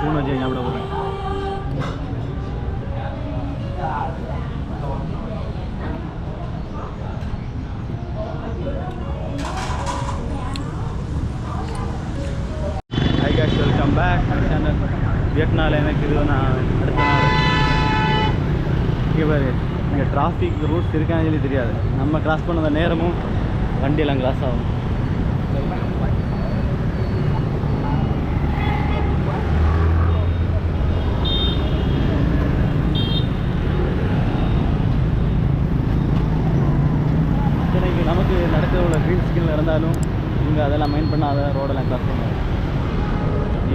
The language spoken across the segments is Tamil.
தூண் வச்சு சாப்பிட போகிறேன். Hi guys, welcome back channel. வியட்நாமில் எனக்கு இது நான் அடுத்த நாள் இங்கே பாரு, இங்கே டிராஃபிக் ரூட்ஸ் இருக்கான்னு சொல்லி தெரியாது. நம்ம கிராஸ் பண்ண நேரமும் வண்டியெல்லாம் கிராஸ் ஆகும். நமக்கு நடக்கிற உள்ள க்ரீன் சிக்னல் இருந்தாலும் இங்கே அதெல்லாம் மைண்ட் பண்ணாத ரோடெல்லாம் கிராஸ் பண்ணுவாங்க.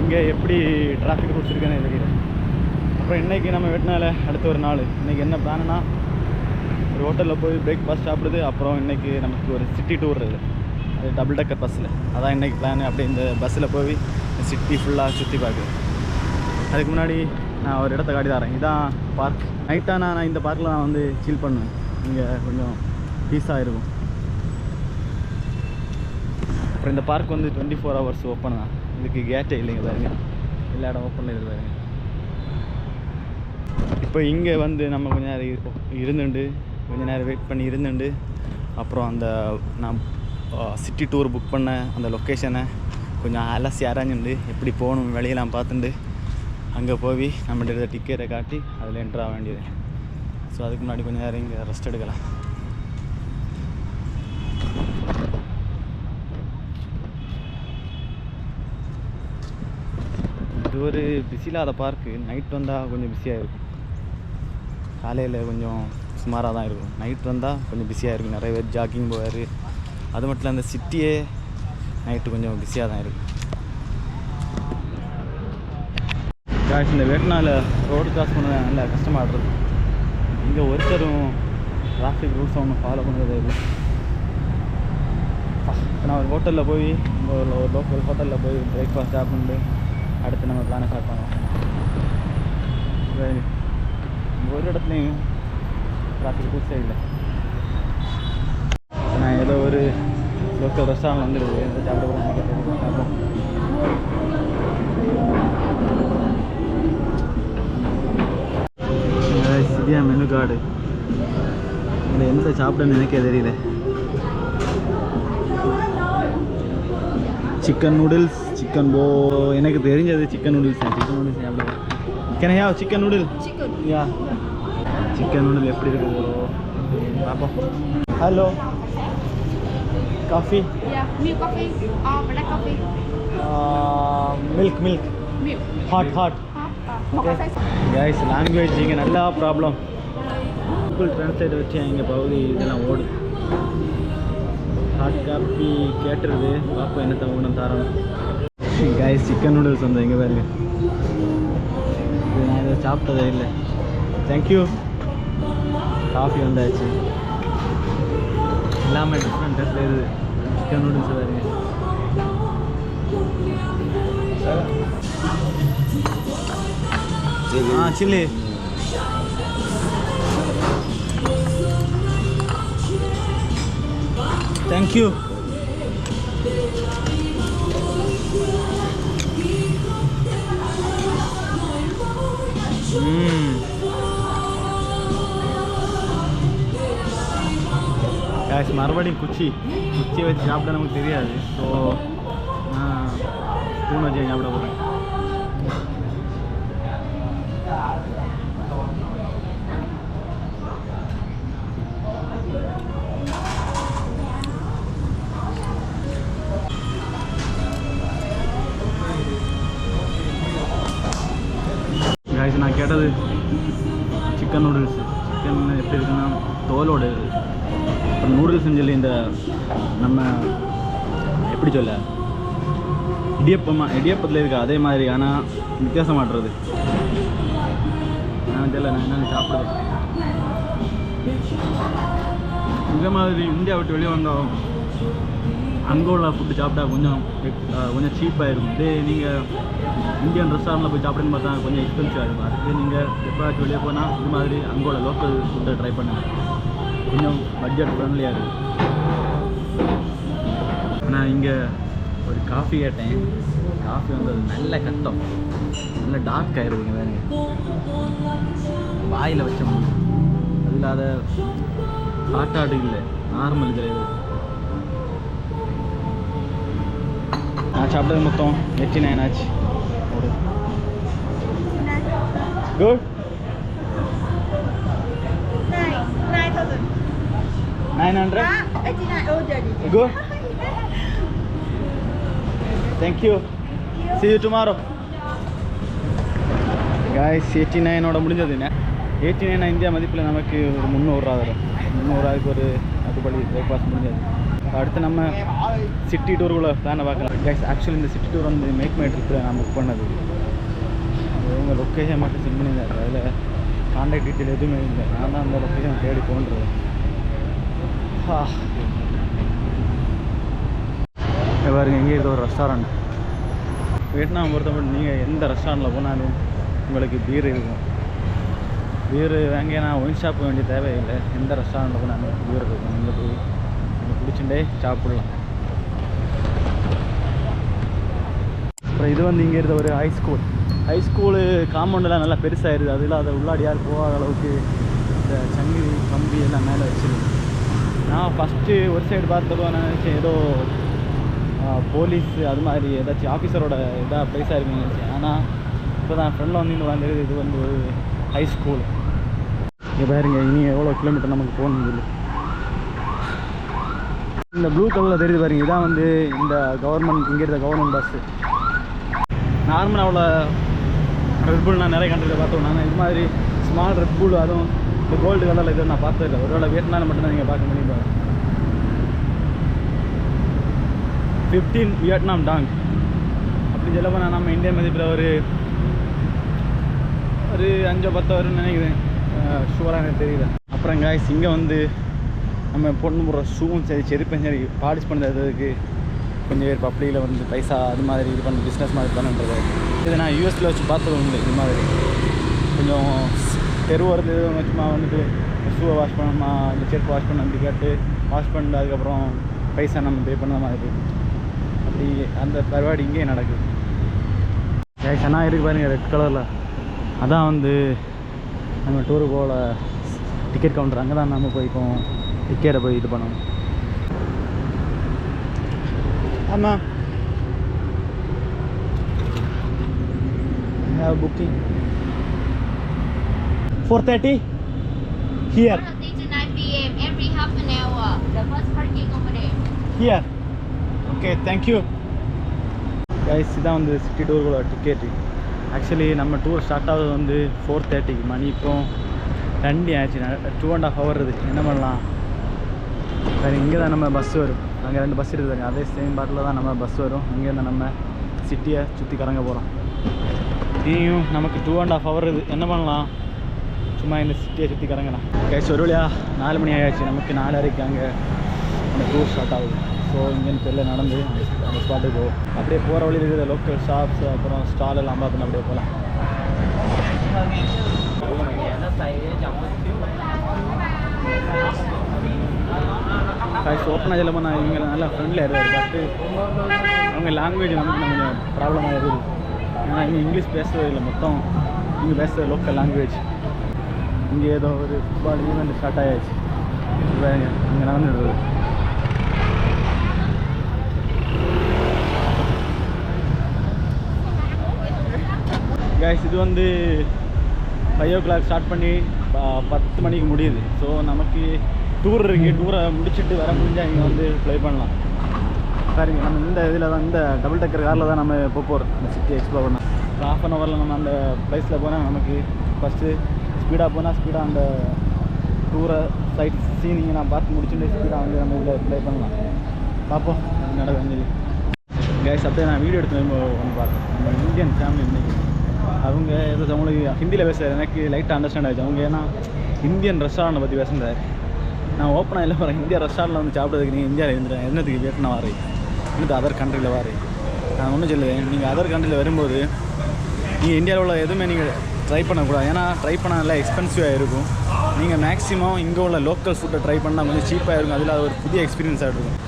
இங்கே எப்படி டிராஃபிக் ரூல்ஸ் இருக்குன்னு தெரியல. அப்புறம் இன்றைக்கி நம்ம வியட்நாமில் அடுத்த ஒரு நாள். இன்றைக்கி என்ன பிளான்னா, ஒரு ஹோட்டலில் போய் பிரேக்ஃபாஸ்ட் சாப்பிடுது. அப்புறம் இன்றைக்கி நமக்கு ஒரு சிட்டி டூர் இருக்குது, அது டபுள் டக்கர் பஸ்ஸில். அதான் இன்றைக்கி பிளான். அப்படி இந்த பஸ்ஸில் போய் சிட்டி ஃபுல்லாக சுற்றி பார்க்குது. அதுக்கு முன்னாடி நான் ஒரு இடத்த காட்டி தரேன். இதான் பார்க். நைட்டாக நான் இந்த பார்க்கில் நான் வந்து சில் பண்ணுவேன். இங்கே கொஞ்சம் பீஸாக இருக்கும். அப்புறம் இந்த பார்க் வந்து 24 hours ஓப்பன் தான். இதுக்கு கேட்டே இல்லைங்க பாருங்க, எல்லா இடம் ஓப்பனில் இருக்குது பாருங்க. இப்போ இங்கே வந்து நம்ம கொஞ்சம் நேரம் இருந்துண்டு, கொஞ்சம் நேரம் வெயிட் பண்ணி இருந்துண்டு, அப்புறம் அந்த நான் சிட்டி டூர் புக் பண்ண அந்த லொக்கேஷனை கொஞ்சம் அலசி அரைஞ்சுண்டு எப்படி போகணும் வெளியெல்லாம் பார்த்துட்டு அங்கே போய் நம்மகிட்ட டிக்கெட்டை காட்டி அதில் என்ட்ரு ஆக வேண்டியது. ஸோ அதுக்கு முன்னாடி கொஞ்சம் நேரம் இங்கே ரெஸ்ட் எடுக்கலாம். இது ஒரு பிஸி இல்லாத பார்க்கு. நைட் வந்தால் கொஞ்சம் பிஸியாக இருக்கும். காலையில் கொஞ்சம் சுமாராக தான் இருக்கும். நைட் வந்தால் கொஞ்சம் பிஸியாக இருக்கும். நிறைய பேர் ஜாக்கிங் போவார். அது மட்டும் இல்லை, அந்த சிட்டியே நைட்டு கொஞ்சம் பிஸியாக தான் இருக்கும். காய்ச்சி இந்த வியட்நாமில் ரோடு கிராஸ் பண்ண நல்லா கஷ்டமாக இருக்குது. இங்கே ஒருத்தரும் டிராஃபிக் ரூல்ஸ் ஒன்றும் ஃபாலோ பண்ணுறது இல்லை. இப்போ நான் ஒரு ஹோட்டலில் போய் ஒரு லோக்கல் ஹோட்டலில் போய் பிரேக்ஃபாஸ்ட் சாப்பிட்டு அடுத்து நம்ம பிளானை ஸ்டார்ட் பண்ணுவோம். ஒரு இடத்துலையும் டிராஃபிக் ரூல்ஸே இல்லை. நான் ஏதோ ஒரு லோக்கல் ரெஸ்டாரண்ட் வந்துடுது, எந்த சாப்பிட போகிறோம் பார்ப்போம். சிதியா மெனு கார்டு. இதில் எந்த சாப்பிடன்னு எனக்கே தெரியல. சிக்கன் நூடுல்ஸ், சிக்கன் எனக்கு தெரிஞ்சது சிக்கன் நூடுல்ஸ். சிக்கன் நூடுல்ஸ் சாப்பிடுவேன். Can I have chicken noodle? Yeah, chicken noodle எப்படி இருக்குது பார்ப்போம். Hello, coffee? milk coffee or black coffee? milk hot. Guys, language இங்கே நல்லா ப்ராப்ளம். கூகுள் ட்ரான்ஸ்லேட் வச்சு இங்கே பகுதி இதெல்லாம் ஓடுது. ஹாட் காப்பி கேட்டுருது, பார்ப்போம் என்ன ஊனம் தரணும். கைஸ், சிக்கன் நூடுல்ஸ் வந்து எங்கே பாருங்க. இது நான் இதை சாப்பிட்டதே இல்லை. தேங்க்யூ. காஃபி வந்தாச்சு. எல்லாமே டிஃப்ரெண்ட் டேஸ்ட்டில் இருக்குது. சிக்கன் நூடுல்ஸ் பாருங்க. சில்லி. தேங்க்யூ. கேஷ் மறுபடியும் குச்சி வச்சு சாப்பிட நமக்கு தெரியாது. ஸோ நான் தூண் வச்சு சாப்பிட போகிறேன். காய்ஸ், நான் கேட்டது சிக்கன் நூடுல்ஸ். சிக்கன் எப்படி இருக்குன்னா தோலோடு இருக்குது. அப்புறம் நூடுல்ஸ்ன்னு சொல்லி இந்த நம்ம எப்படி சொல்ல இடியப்பத்தில் இருக்குது அதே மாதிரி, ஆனால் வித்தியாசமாட்டுறது. நான் தெரியல, நான் என்னென்னு சாப்பிடுவேன். இந்த மாதிரி இந்தியா விட்டு வெளியே வந்தோம் அங்கே உள்ள ஃபுட்டு சாப்பிட்டா கொஞ்சம் சீப்பாக இருக்கும். இதே நீங்கள் இந்தியன் ரெஸ்டாரண்ட்டில் போய் சாப்பிடுன்னு பார்த்தா கொஞ்சம் எக்ஸ்பென்சிவாக இருக்கும். அதுக்கு நீங்கள் எப்போயாச்சும் வெளியே போனால் இது மாதிரி அங்கோட லோக்கல் ஃபுட்டை ட்ரை பண்ணுங்கள். கொஞ்சம் பட்ஜெட் ஃப்ரெண்ட்லியாக இருக்குது. நான் இங்கே ஒரு காஃபி கேட்டேன். காஃபி வந்து அது நல்ல கஷ்டம். நல்ல டார்க்காக இருக்குங்க வேணுங்க வாயில் வச்ச முடியும் அது இல்லாத காட்டாடு இல்லை நார்மல் கிடையாது. நான் சாப்பிட்டது மொத்தம் 89 ஆச்சு. ஒரு good 900 good. Thank you. See you tomorrow. Guys, 89 ஓட முடிஞ்சது. 89 இந்தியா மதிப்பில் நமக்கு ஒரு 300 ரூபா வரும். 300 ரூபாய்க்கு ஒரு அதுபடி பிரேக்ஃபாஸ்ட் முடிஞ்சது. அடுத்து நம்ம சிட்டி டூருக்குள்ள பிளானை பார்க்கலாம். கைஸ் ஆக்சுவலி இந்த சிட்டி டூர் வந்து மேக் மை ட்ரிப்பில் நான் புக் பண்ணது. அவங்க லொக்கேஷன் மட்டும் சென்ட் பண்ணியிருந்தாரு. அதில் கான்டாக்ட் டீட்டெயில் எதுவுமே இல்லை. நான் தான் அந்த லொக்கேஷன் தேடி போன்றது. பாருங்க இங்கே இருக்க ஒரு ரெஸ்டாரண்ட். வியட்நாம் பொறுத்தப்பட்டு நீங்கள் எந்த ரெஸ்டாரண்ட்டில் போனாலும் உங்களுக்கு பீர் இருக்கும். பீர் வாங்க நான் ஒயின் ஷாப் வேண்டிய தேவையில்லை. எந்த ரெஸ்டாரண்ட்டில் போனாலும் பீர் இருக்கும். நீங்கள் போய் நீங்கள் பிடிச்சுட்டே சாப்பிட்லாம். அப்புறம் இது வந்து இங்கே இருந்த ஒரு ஹைஸ்கூலு காம்பவுண்டெலாம் நல்லா பெருசாகிடுது. அதில் அதை உள்ளாடி யார் போகாத அளவுக்கு இந்த சங்கிலி கம்பி எல்லாம் மேலே வச்சுருக்கு. நான் ஃபஸ்ட்டு ஒரு சைடு பார்த்தப்போ நான் நினச்சேன் ஏதோ போலீஸ் அது மாதிரி ஏதாச்சும் ஆஃபீஸரோட இதாக ப்ளேஸாக இருக்குன்னு நினச்சேன். ஆனால் இப்போ தான் ஃப்ரெண்டில் வந்து இங்கே வந்துருக்குது. இது வந்து ஒரு ஹைஸ்கூல். இங்கே பாருங்க இனி எவ்வளோ கிலோமீட்டர் நமக்கு போகணும் சொல்லி. இந்த ப்ளூ கலரில் தெரியுது பாருங்க. இதான் வந்து இந்த கவர்மெண்ட் இங்கே இருந்த கவர்மெண்ட் பஸ்ஸு. நார்மலாக அவ்வளோ ரெட்புல் நான் நிறைய கண்ட்ரியில் பார்த்தோம். நான் இது மாதிரி ஸ்மால் ரெட்புல் அதுவும் இந்த கோல்டு கலரில் இது நான் பார்த்ததில்லை. ஒருவேளை வியட்நாமில் மட்டும்தான் நீங்கள் பார்க்க முடியும். 15 வியட்நாம் டாங் அப்படி சொல்ல போனால் நம்ம இந்தியா மதிப்பில் ஒரு 5-10 வரும்னு நினைக்கிறேன். ஷூராக எனக்கு தெரியல. அப்புறம் காய்ஸ் இங்கே வந்து நம்ம பொண்ணு போடுற ஷூவும் சரி செருப்பும் சரி பாலிஷ் பண்ணுறதுக்கு கொஞ்சம் பேர் பப்ளியில் வந்து பைசா அது மாதிரி இது பண்ண பிஸ்னஸ் மாதிரி பண்ணுறது. இதை நான் யூஎஸில் வச்சு பார்த்தது உண்டு. இது மாதிரி கொஞ்சம் தெரு வரது சும்மா வந்துட்டு ஷூவை வாஷ் பண்ணணுமா இந்த செருப்பு வாஷ் பண்ண அப்படி கேட்டு வாஷ் பண்ணிட்டு அதுக்கப்புறம் பைசா நம்ம பே பண்ண மாதிரி அப்படி அந்த பரிபாடி இங்கேயே நடக்குது. ஏன்னா இருக்குது பாருங்க ரெட் கலரில். அதான் வந்து நம்ம டூரு போல டிக்கெட் கவுண்டர். அங்கே தான் நம்ம போய் இப்போ டிக்கெட்டை போய் இது பண்ணணும். ஆமாம் booking 4:30 here. 4:30 to 9 p.m. every half an hour. The bus parking over there. Here. Okay, thank you. Guys, இதான் வந்து சிட்டி டூருக்குள்ள டிக்கெட்டு. ஆக்சுவலி நம்ம டூர் ஸ்டார்ட் ஆகுது வந்து 4:30. மணி இப்போ 2 ஆச்சு. 2.5 hour இருக்குது. என்ன பண்ணலாம்? வேறு இங்கே தான் நம்ம பஸ் வரும். அங்கே 2 பஸ் இருக்குது. அதே சேம் பாட்டில் தான் நம்ம பஸ் வரும். இங்கேருந்து நம்ம சிட்டியை சுற்றி கறங்க போகிறோம். இனியும் நமக்கு 2.5 hour இது. என்ன பண்ணலாம்? சும்மா இந்த சிட்டியை சுற்றி கறங்கண்ணா. கேஸ் ஒரு வழியாக 4 மணி ஆகிடுச்சு. நமக்கு 4:30 அங்கே அந்த டூர் ஸ்டார்ட் ஆகுது. ஸோ இங்கேருந்து தெரியல நடந்து அந்த ஸ்பாட்டுக்கு போகும். அப்படியே போகிற வழியில் இருக்கிற லோக்கல் ஷாப்ஸ் அப்புறம் ஸ்டால் எல்லாம் பார்த்து அப்படியே போகலாம். ஓப்பனாக சொல்ல போனால் இவங்க நல்லா ஃப்ரெண்ட்லியாக இருக்காது. பட்டு அவங்க லாங்குவேஜ் நமக்கு கொஞ்சம் ப்ராப்ளமாக இருக்குது. ஏன்னா இங்கே இங்கிலீஷ் பேசுறது இல்லை. மொத்தம் இங்கே பேசுகிறது லோக்கல் லாங்குவேஜ். இங்கே ஏதோ ஒரு ஃபுட்பால் ஈவெண்ட் ஸ்டார்ட் ஆகிடுச்சு. இங்கே நடந்துடுறது. கைஸ் இது வந்து 5 o'clock ஸ்டார்ட் பண்ணி 10 மணிக்கு முடியுது. ஸோ நமக்கு டூர் இருக்குது. டூரை முடிச்சுட்டு வர முடிஞ்சால் இங்கே வந்து ப்ளே பண்ணலாம். சரிங்க, நம்ம இந்த இதில் தான் இந்த டபுள் டக்கர் காரில் தான் நம்ம இப்போ போகிறோம் இந்த சிட்டி எக்ஸ்ப்ளோர் பண்ணலாம். ஒரு 1/2 hour நம்ம அந்த ப்ளேஸில் போனால் நமக்கு ஃபஸ்ட்டு ஸ்பீடாக போனால் ஸ்பீடாக அந்த டூரை சைட் சீனிங்கை நான் பார்த்து முடிச்சுட்டு ஸ்பீடாக வந்து நம்ம இதில் ப்ளே பண்ணலாம். பார்ப்போம் நடக்கும் சொல்லி. கைஸ் அப்படியே நான் வீடியோ எடுத்து வந்து பார்த்தேன். நம்ம இந்தியன் ஃபேமிலி இன்றைக்கி அவங்க ஏதோ அவங்களுக்கு ஹிந்தியில் பேசுகிறார். எனக்கு லைட்டாக அண்டர்ஸ்டாண்ட் ஆகிடுச்சு. அவங்க ஏன்னா இந்தியன் ரெஸ்டாரண்ட்டை பற்றி பேசுகிறார். நான் ஓப்பனாக இல்லை போகிறேன். இந்தியா ரெஸ்டாரண்ட்டில் வந்து சாப்பிட்றதுக்கு நீங்கள் இந்தியாவில் இருந்துறேன். என்னத்துக்கு வியட்நாம் வாரு, இன்னும் அதர் கண்ட்ரியில் வாரு. நான் ஒன்றும் சொல்லுவேன், நீங்கள் அதர் கண்ட்ரியில் வரும்போது நீங்கள் இந்தியாவில் உள்ள எதுவுமே நீங்கள் ட்ரை பண்ணக்கூடாது. ஏன்னா ட்ரை பண்ண நல்லா எக்ஸ்பென்சிவாக இருக்கும். நீங்கள் மேக்ஸிமம் இங்கே உள்ள லோக்கல் ஃபுட்டை ட்ரை பண்ணால் கொஞ்சம் சீப்பாக இருக்கும். அதில் அது ஒரு புதிய எக்ஸ்பீரியன்ஸாக இருக்கும்.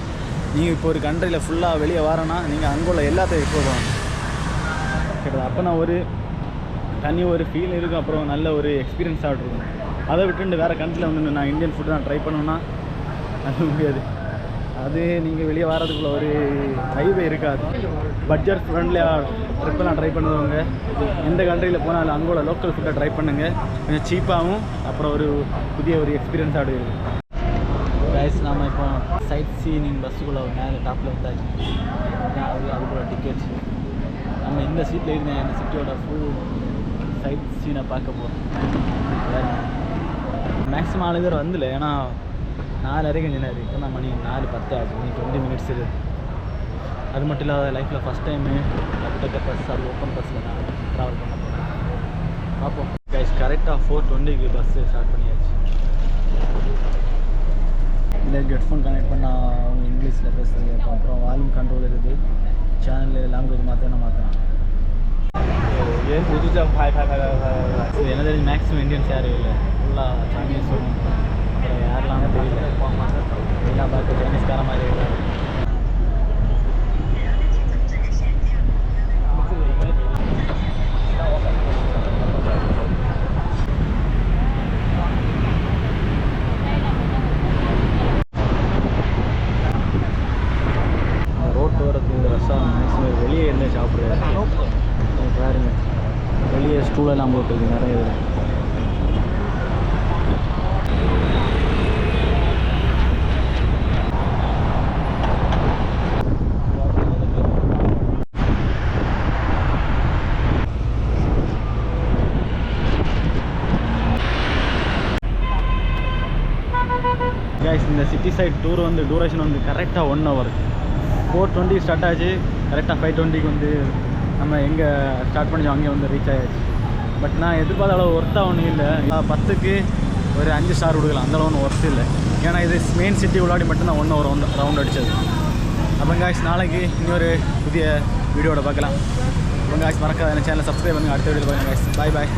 நீங்கள் இப்போ ஒரு கண்ட்ரியில் ஃபுல்லாக வெளியே வரேன்னா நீங்கள் அங்கே உள்ள எல்லாத்தையும் எக்ஸ்ப்ளோர் பண்ணணும். கேட்டதா? அப்போ நான் ஒரு தனி ஒரு ஃபீல் இருக்கும், அப்புறம் நல்ல ஒரு எக்ஸ்பீரியன்ஸ் ஆகிட்ருக்கும். அதை விட்டுட்டு வேறு கண்ட்ரியில் வந்து நான் இந்தியன் ஃபுட்டு நான் ட்ரை பண்ணணுன்னா அது முடியாது. அது நீங்கள் வெளியே வர்றதுக்குள்ள ஒரு ஹைவே இருக்காது. பட்ஜெட் ஃப்ரெண்ட்லியாக ட்ரிப்பெல்லாம் ட்ரை பண்ணுறவங்க எந்த கண்ட்ரியில் போனாலும் அங்கோட லோக்கல் ஃபுட்டை ட்ரை பண்ணுங்கள். கொஞ்சம் சீப்பாகவும் அப்புறம் ஒரு புதிய ஒரு எக்ஸ்பீரியன்ஸ் ஆகிடுது. கைஸ் நாம் இப்போ சைட் சீனிங் பஸ்ஸுக்குள்ளே மேலே டாப்பில் வந்தாச்சு. அதுக்குள்ள டிக்கெட்ஸ் நம்ம இந்த சீட்டில் இருந்தேன். இந்த சிட்டியோட ஃபுல் சைட் சீனை பார்க்க போகிறோம். மேக்ஸிமம் 4 பேர் வந்துல, ஏன்னா 4:30 கொஞ்சம் நேரம் இப்போ தான் மணி 4:10 ஆச்சு. இன்னைக்கு 20 மினிட்ஸ் இருக்குது. அது மட்டும் இல்லாத லைஃப்பில் ஃபஸ்ட் டைமு அப்டேக்கர் பஸ் அது ஓப்பன் பஸ்ஸில் நான் ட்ராவல் பண்ண போகிறேன். பார்ப்போம் கைஸ். கரெக்டாக 4:20க்கு பஸ்ஸு ஸ்டார்ட் பண்ணியாச்சு. இந்த ஹெட்ஃபோன் கனெக்ட் பண்ணால் அவங்க இங்கிலீஷில் பேசுகிறது, அப்புறம் வால்யூம் கண்ட்ரோல் இருக்குது. சேனல் லாங்குவேஜ் மாற்றணும். என்ன தெரிஞ்சு மேக்ஸிமம் இந்தியன்ஸ் யாரும் இல்லை, ஃபுல்லாக சைனீஸும் அப்புறம் யாரெல்லாம் தெரியல. எல்லாம் பார்த்து சைனீஸ்கார மாதிரி இல்லை. ரோட்டு வரது ரசம் மேக்ஸிமம் வெளியே இருந்து சாப்பிட்றது பாருங்க. வெளியே ஸ்டூலெல்லாம் போட்டுருக்கு நிறைய இதில். கைஸ் இந்த சிட்டி சைட் டூர் வந்து டூரேஷன் வந்து கரெக்டாக 1 hour. 4:20 ஸ்டார்ட் ஆச்சு. கரெக்டாக 5:20க்கு வந்து நம்ம எங்கே ஸ்டார்ட் பண்ணிச்சோம் அங்கே வந்து ரீச் ஆகிடுச்சு. பட் நான் எதிர்பார்த்த அளவு ஒர்த்தாக ஒன்றும் இல்லை. 10க்கு ஒரு 5 ஸ்டார் கொடுக்கலாம், அந்தளவு ஒன்றும் ஒர்த்து இல்லை. ஏன்னா இது மெயின் சிட்டி உள்ளாடி மட்டும்தான் 1 hour ரவுண்ட் அடித்தது. அப்போ காய்ஸ் நாளைக்கு இன்னொரு புதிய வீடியோட பார்க்கலாம். அப்போ காய்ஸ் மறக்காத சேனலை சப்ஸ்கிரைப் பண்ணுங்கள். அடுத்த வீடியோவில் பாருங்கள் காய்ஸ். பாய்.